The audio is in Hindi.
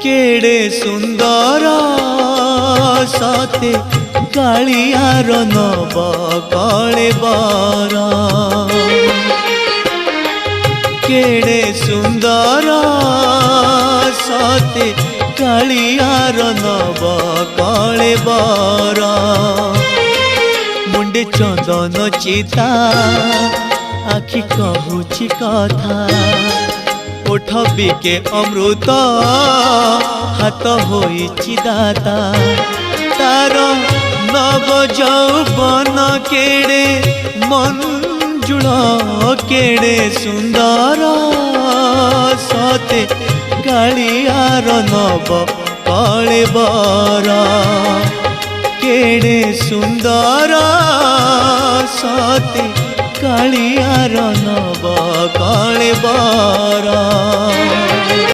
केड़े सुंदर सते कालियार नव कलेबर केड़े सुंदर सते कालियार नव कलेबर मुंडे चंदन चिता आखि कहूची कथा ओठ बिके अमृत हाथ होइछि दाता तार नव यौवन केड़े मंजुल केड़े सुंदर सते कालियार नव कलेबर केड़े सुंदर सते कालियार नव कलेबर।